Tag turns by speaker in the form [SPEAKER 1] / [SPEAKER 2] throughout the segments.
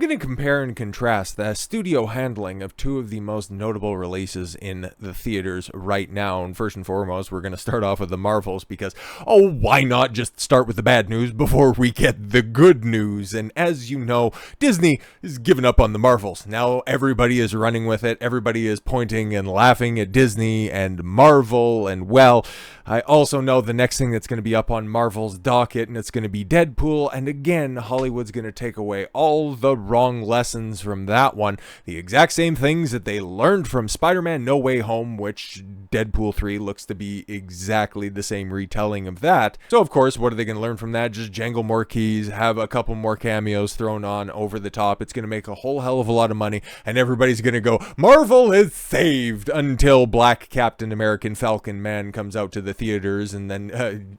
[SPEAKER 1] going to compare and contrast the studio handling of two of the most notable releases in the theaters right now. And first and foremost, we're going to start off with the Marvels because, why not just start with the bad news before we get the good news? And as you know, Disney is giving up on the Marvels. Now everybody is running with it. Everybody is pointing and laughing at Disney and Marvel. And well, I also know the next thing that's going to be up on Marvel's docket, and it's going to be Deadpool. And again, Hollywood's going to take away all the wrong lessons from that one. The exact same things that they learned from Spider-Man No Way Home, which Deadpool 3 looks to be exactly the same retelling of that. So of course, what are they going to learn from that? Just jangle more keys, have a couple more cameos thrown on over the top. It's going to make a whole hell of a lot of money, and everybody's going to go, Marvel is saved, until Black Captain American Falcon Man comes out to the theaters and then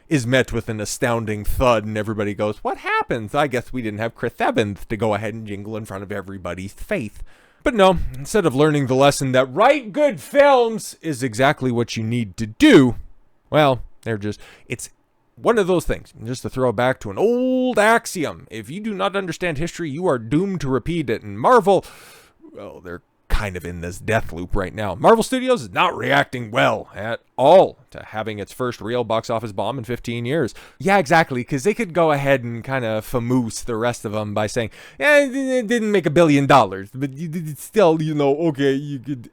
[SPEAKER 1] is met with an astounding thud, and everybody goes, what happens? I guess we didn't have Chris Evans to go ahead and jingle in front of everybody's face. But no, instead of learning the lesson that write good films is exactly what you need to do, well, it's one of those things. Just to throw it back to an old axiom, if you do not understand history, you are doomed to repeat it. And Marvel, well, they're kind of in this death loop right now. Marvel Studios is not reacting well at all to having its first real box office bomb in 15 years. Yeah, exactly, because they could go ahead and kind of famoose the rest of them by saying, it didn't make $1 billion, but it's still, okay, you could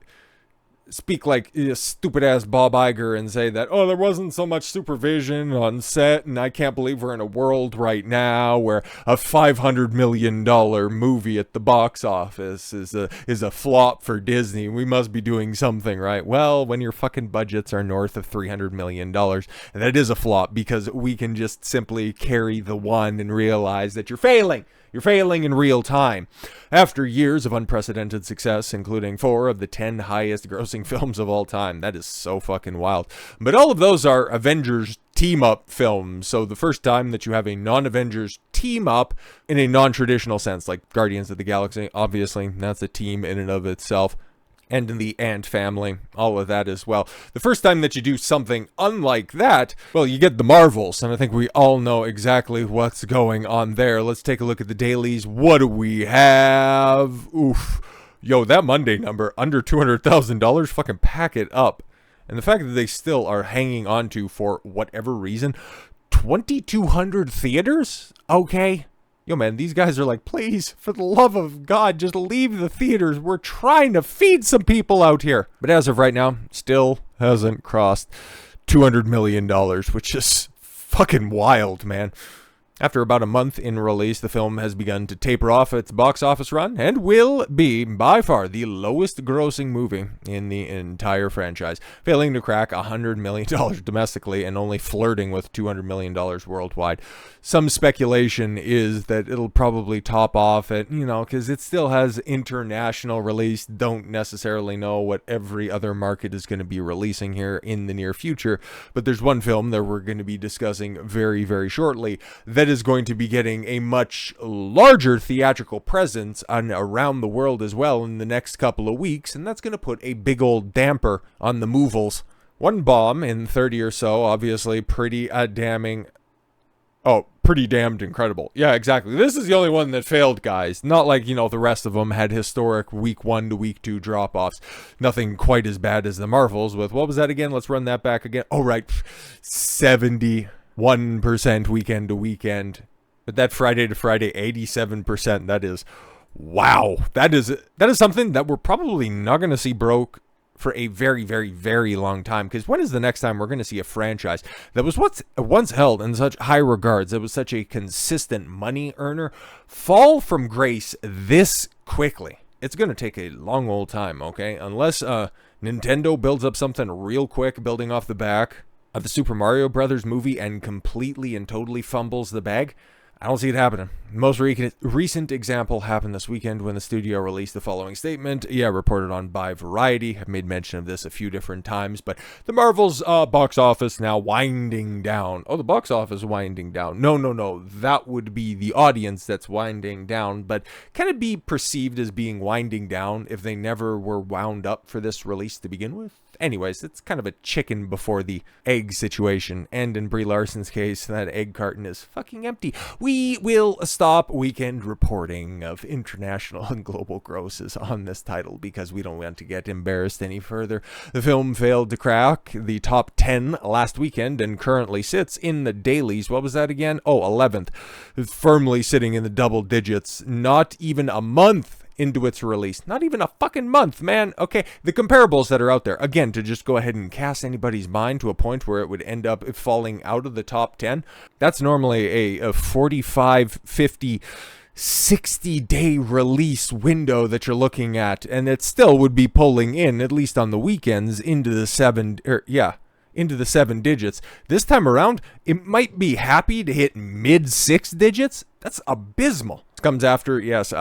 [SPEAKER 1] speak like stupid-ass Bob Iger and say that, there wasn't so much supervision on set, and I can't believe we're in a world right now where a $500 million movie at the box office is a flop for Disney. We must be doing something right. Well, when your fucking budgets are north of $300 million, that is a flop, because we can just simply carry the one and realize that you're failing. You're failing in real time. After years of unprecedented success, including 4 of the 10 highest grossing films of all time. That is so fucking wild. But all of those are Avengers team-up films. So the first time that you have a non-Avengers team-up in a non-traditional sense, like Guardians of the Galaxy, obviously, that's a team in and of itself. And in the Ant family, all of that as well. The first time that you do something unlike that, well, you get the Marvels, and I think we all know exactly what's going on there. Let's take a look at the dailies. What do we have? Oof. Yo, that Monday number, under $200,000, fucking pack it up. And the fact that they still are hanging on to, for whatever reason, 2,200 theaters? Okay. Yo, man, these guys are like, please, for the love of God, just leave the theaters. We're trying to feed some people out here. But as of right now, still hasn't crossed $200 million, which is fucking wild, man. After about a month in release, the film has begun to taper off its box office run and will be by far the lowest grossing movie in the entire franchise, failing to crack $100 million domestically and only flirting with $200 million worldwide. Some speculation is that it'll probably top off at, because it still has international release. Don't necessarily know what every other market is going to be releasing here in the near future. But there's one film that we're going to be discussing very, very shortly that is going to be getting a much larger theatrical presence around the world as well in the next couple of weeks. And that's going to put a big old damper on the movals. One bomb in 30 or so, obviously pretty damning. Pretty damned incredible. Yeah, exactly. This is the only one that failed, guys. Not like, the rest of them had historic week 1 to week 2 drop-offs. Nothing quite as bad as the Marvels with, what was that again? Let's run that back again. Oh, right. 71% weekend to weekend. But that Friday to Friday, 87%. That is, wow. That is something that we're probably not going to see broke for a very, very, very long time. Because when is the next time we're going to see a franchise that was once held in such high regards, that was such a consistent money earner, fall from grace this quickly? It's going to take a long old time, okay? Unless Nintendo builds up something real quick, building off the back of the Super Mario Brothers movie and completely and totally fumbles the bag. I don't see it happening. The most recent example happened this weekend when the studio released the following statement. Yeah, reported on by Variety. I've made mention of this a few different times, but the Marvel's box office now winding down. Oh, the box office winding down. No. That would be the audience that's winding down, but can it be perceived as being winding down if they never were wound up for this release to begin with? Anyways, it's kind of a chicken before the egg situation. And in Brie Larson's case, that egg carton is fucking empty. We will stop weekend reporting of international and global grosses on this title because we don't want to get embarrassed any further. The film failed to crack the top 10 last weekend and currently sits in the dailies. What was that again? Oh, 11th. Firmly sitting in the double digits. Not even a month into its release. Not even a fucking month, man. Okay, the comparables that are out there, again, to just go ahead and cast anybody's mind to a point where it would end up falling out of the top 10, that's normally a 45, 50, 60-day release window that you're looking at, and it still would be pulling in, at least on the weekends, into the into the 7 digits. This time around, it might be happy to hit mid-6 digits. That's abysmal. It comes after, yes,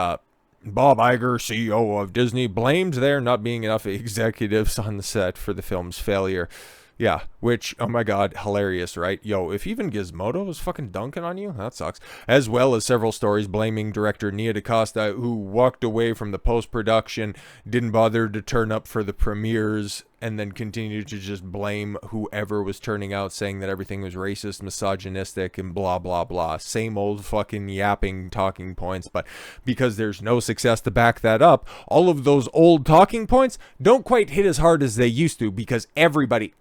[SPEAKER 1] Bob Iger, CEO of Disney, blamed there not being enough executives on the set for the film's failure. Yeah, which, oh my god, hilarious, right? Yo, if even Gizmodo was fucking dunking on you, that sucks. As well as several stories blaming director Nia DaCosta, who walked away from the post-production, didn't bother to turn up for the premieres, and then continued to just blame whoever was turning out, saying that everything was racist, misogynistic, and blah, blah, blah. Same old fucking yapping talking points, but because there's no success to back that up, all of those old talking points don't quite hit as hard as they used to, because everybody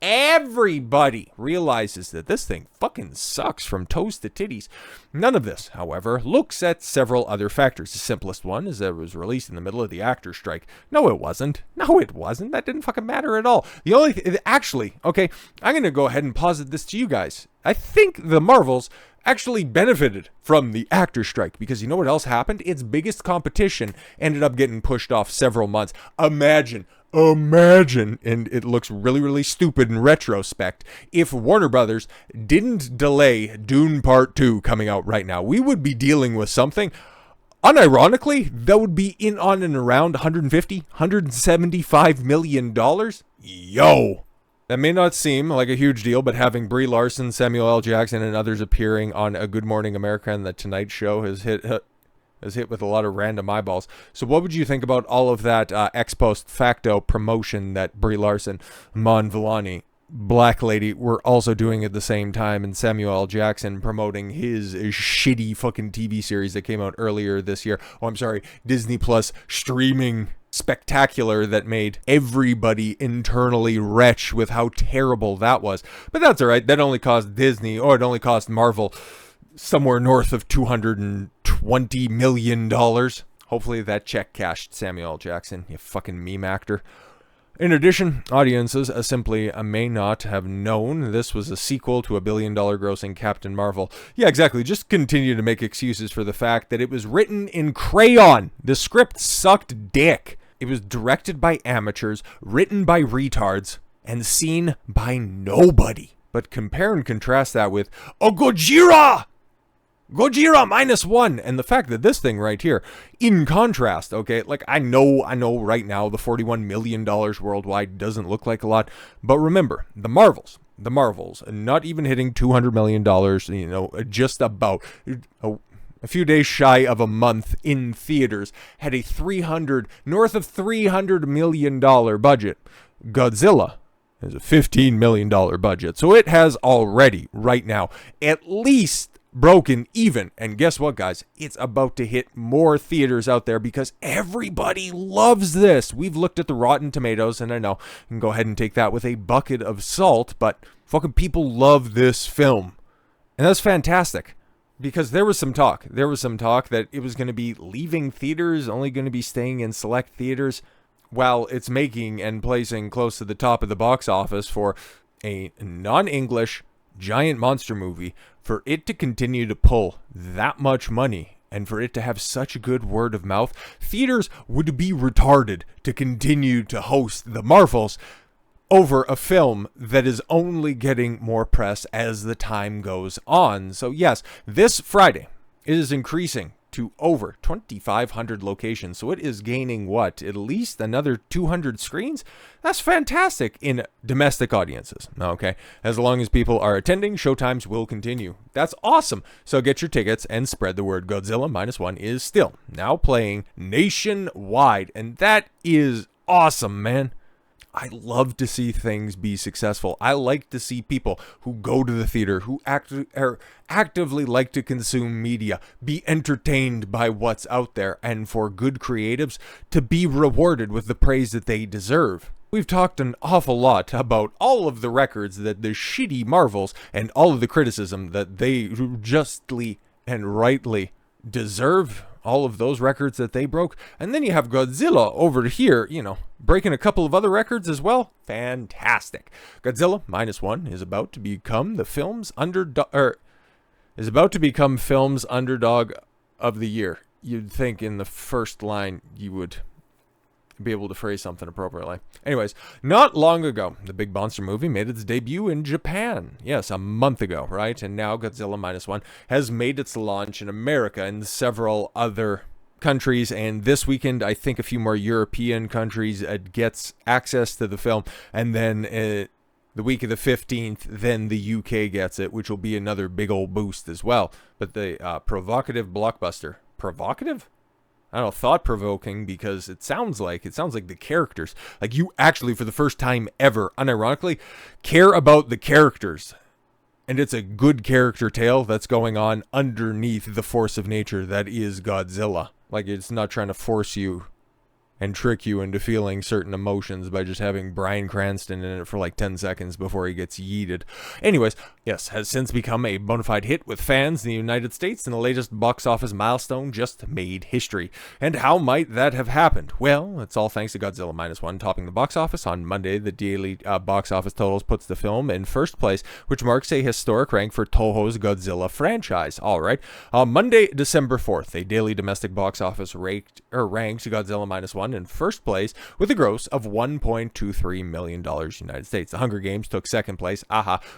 [SPEAKER 1] realizes that this thing fucking sucks from toes to titties. None of this, however, looks at several other factors. The simplest one is that it was released in the middle of the actors' strike. No, it wasn't. That didn't fucking matter at all. The only actually, okay, I'm going to go ahead and posit this to you guys. I think the Marvels actually benefited from the actor strike, because you know what else happened? Its biggest competition ended up getting pushed off several months. Imagine, and it looks really, really stupid in retrospect, if Warner Brothers didn't delay Dune Part 2 coming out right now. We would be dealing with something, unironically, that would be in on and around $175 million. Yo! That may not seem like a huge deal, but having Brie Larson, Samuel L. Jackson, and others appearing on A Good Morning America and The Tonight Show has hit with a lot of random eyeballs. So what would you think about all of that ex post facto promotion that Brie Larson, Mon Villani, Black Lady were also doing at the same time, and Samuel L. Jackson promoting his shitty fucking TV series that came out earlier this year. Oh, I'm sorry, Disney Plus streaming spectacular that made everybody internally retch with how terrible that was. But that's all right. That only cost Disney, or it only cost Marvel, somewhere north of $220 million. Hopefully that check cashed, Samuel L. Jackson, you fucking meme actor. In addition, audiences simply may not have known this was a sequel to a billion-dollar grossing Captain Marvel. Yeah, exactly. Just continue to make excuses for the fact that it was written in crayon. The script sucked dick. It was directed by amateurs, written by retards, and seen by nobody. But compare and contrast that with Godzilla Minus One, and the fact that this thing right here, in contrast, okay, like I know right now the $41 million worldwide doesn't look like a lot, but remember, the Marvels, not even hitting $200 million, just about a few days shy of a month in theaters, had a north of $300 million budget. Godzilla has a $15 million budget, so it has already, right now, at least broken even. And guess what, guys? It's about to hit more theaters out there because everybody loves this. We've looked at the Rotten Tomatoes, and I know you can go ahead and take that with a bucket of salt, but fucking people love this film. And that's fantastic, because there was some talk that it was going to be leaving theaters, only going to be staying in select theaters, while it's making and placing close to the top of the box office for a non-English giant monster movie. For it to continue to pull that much money, and for it to have such a good word of mouth, theaters would be retarded to continue to host the Marvels over a film that is only getting more press as the time goes on. So yes, this Friday it is increasing to over 2,500 locations. So it is gaining what? At least another 200 screens? That's fantastic in domestic audiences. Okay. As long as people are attending, showtimes will continue. That's awesome. So get your tickets and spread the word. Godzilla Minus One is still now playing nationwide. And that is awesome, man. I love to see things be successful. I like to see people who go to the theater, who actively like to consume media, be entertained by what's out there, and for good creatives to be rewarded with the praise that they deserve. We've talked an awful lot about all of the records that the shitty Marvels and all of the criticism that they justly and rightly deserve, all of those records that they broke. And then you have Godzilla over here, breaking a couple of other records as well. Fantastic. Godzilla Minus One is about to become the film's underdog of the year. You'd think in the first line you would be able to phrase something appropriately. Anyways, not long ago, the big monster movie made its debut in Japan. Yes, a month ago, right? And now Godzilla Minus One has made its launch in America and several other countries. And this weekend, I think a few more European countries gets access to the film. And then the week of the 15th, then the UK gets it, which will be another big old boost as well. But the provocative blockbuster. Provocative? I don't know, thought-provoking, because it sounds like the characters, like you actually, for the first time ever, unironically, care about the characters. And it's a good character tale that's going on underneath the force of nature that is Godzilla. Like, it's not trying to force you and trick you into feeling certain emotions by just having Bryan Cranston in it for like 10 seconds before he gets yeeted. Anyways, yes, has since become a bona fide hit with fans in the United States, and the latest box office milestone just made history. And how might that have happened? Well, it's all thanks to Godzilla Minus One topping the box office. On Monday, the daily box office totals puts the film in first place, which marks a historic rank for Toho's Godzilla franchise. All right. Monday, December 4th, a daily domestic box office ranked Godzilla Minus One in first place with a gross of $1.23 million United States. The Hunger Games took second place,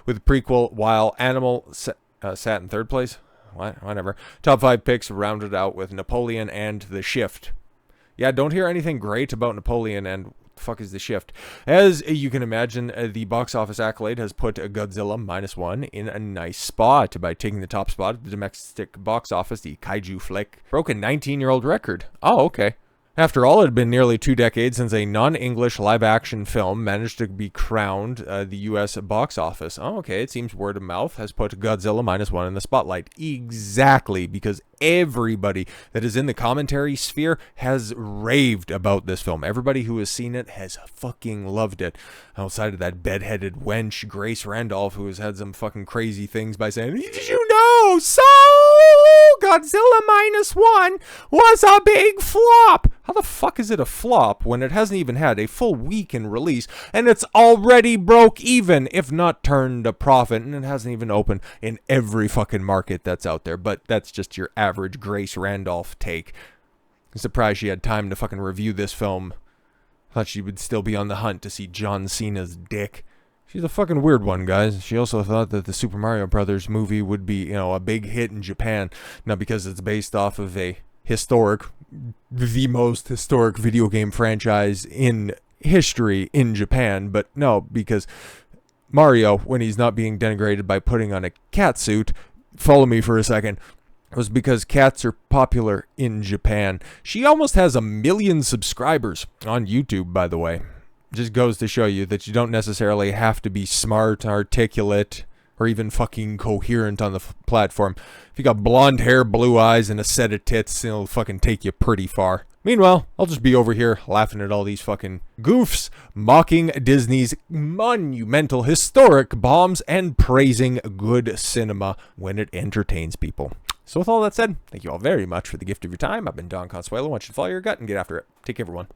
[SPEAKER 1] with prequel, while Animal sat in third place. Whatever. Top 5 picks rounded out with Napoleon and The Shift. Yeah, don't hear anything great about Napoleon and the fuck is The Shift. As you can imagine, the box office accolade has put Godzilla Minus One in a nice spot by taking the top spot at the domestic box office. The kaiju flick broke a 19-year-old record. Oh, okay. After all, it had been nearly 2 decades since a non-English live-action film managed to be crowned the U.S. box office. Oh, okay, it seems word of mouth has put Godzilla Minus One in the spotlight. Exactly, because everybody that is in the commentary sphere has raved about this film. Everybody who has seen it has fucking loved it. Outside of that bedheaded wench, Grace Randolph, who has had some fucking crazy things by saying, "Did you know? So Godzilla Minus One was a big flop." How the fuck is it a flop when it hasn't even had a full week in release and it's already broke even, if not turned a profit, and it hasn't even opened in every fucking market that's out there? But that's just your average Grace Randolph take. I'm surprised she had time to fucking review this film. Thought she would still be on the hunt to see John Cena's dick. She's a fucking weird one, guys. She also thought that the Super Mario Brothers movie would be, a big hit in Japan. Not because it's based off of the most historic video game franchise in history in Japan, but no, because Mario, when he's not being denigrated by putting on a cat suit, follow me for a second, was because cats are popular in Japan. She almost has 1 million subscribers on YouTube, by the way. Just goes to show you that you don't necessarily have to be smart, articulate, or even fucking coherent on the platform. If you got blonde hair, blue eyes, and a set of tits, it'll fucking take you pretty far. Meanwhile, I'll just be over here laughing at all these fucking goofs, mocking Disney's monumental historic bombs and praising good cinema when it entertains people. So with all that said, thank you all very much for the gift of your time. I've been Don Consuelo. I want you to follow your gut and get after it. Take care, everyone.